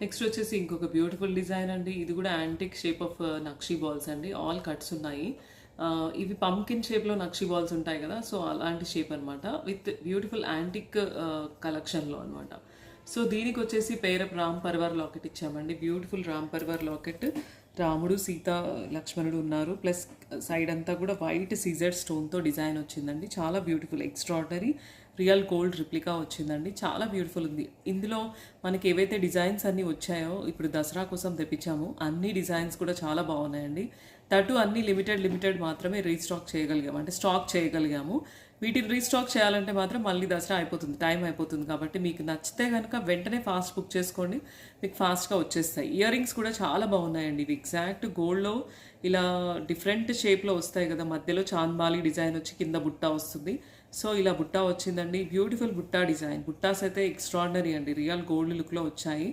Next వచ్చేసి ఇంకొక beautiful design అండి. ఇది కూడా antique shape of nakshi balls అండి. ఆల్ కట్స్ ఉన్నాయి. ఇవి పంకిన్ షేప్లో నక్షీ బాల్స్ ఉంటాయి కదా, సో అలాంటి షేప్ అనమాట. విత్ బ్యూటిఫుల్ యాంటిక్ కలెక్షన్లో అనమాట. సో దీనికి వచ్చేసి పేరప్ రామ్ పర్వర్ లాకెట్ ఇచ్చామండి. Beautiful Ram పర్వర్ locket. రాముడు సీత లక్ష్మణుడు ఉన్నారు. ప్లస్ సైడ్ అంతా కూడా వైట్ సీజెడ్ స్టోన్తో డిజైన్ వచ్చిందండి. చాలా beautiful, extraordinary real gold replica వచ్చిందండి. చాలా బ్యూటిఫుల్ ఉంది. ఇందులో మనకి ఏవైతే డిజైన్స్ అన్నీ వచ్చాయో ఇప్పుడు దసరా కోసం తెప్పించాము, అన్ని డిజైన్స్ కూడా చాలా బాగున్నాయండి. తటు అన్ని లిమిటెడ్ మాత్రమే రీస్టాక్ చేయగలిగాము, అంటే స్టాక్ చేయగలిగాము. వీటిని రీస్టాక్ చేయాలంటే మాత్రం మళ్ళీ దసరా అయిపోతుంది, టైం అయిపోతుంది. కాబట్టి మీకు నచ్చితే కనుక వెంటనే ఫాస్ట్ బుక్ చేసుకోండి, మీకు ఫాస్ట్గా వచ్చేస్తాయి. ఇయర్ రింగ్స్ కూడా చాలా బాగున్నాయండి. ఇవి ఎగ్జాక్ట్ గోల్డ్లో ఇలా డిఫరెంట్ షేప్లో వస్తాయి కదా, మధ్యలో చాంద్బాలి డిజైన్ వచ్చి కింద బుట్ట వస్తుంది. సో ఇలా బుట్ట వచ్చిందండి. బ్యూటిఫుల్ బుట్ట డిజైన్. బుట్టాస్ అయితే ఎక్స్ట్రాడినరీ అండి, రియల్ గోల్డ్ లుక్లో వచ్చాయి.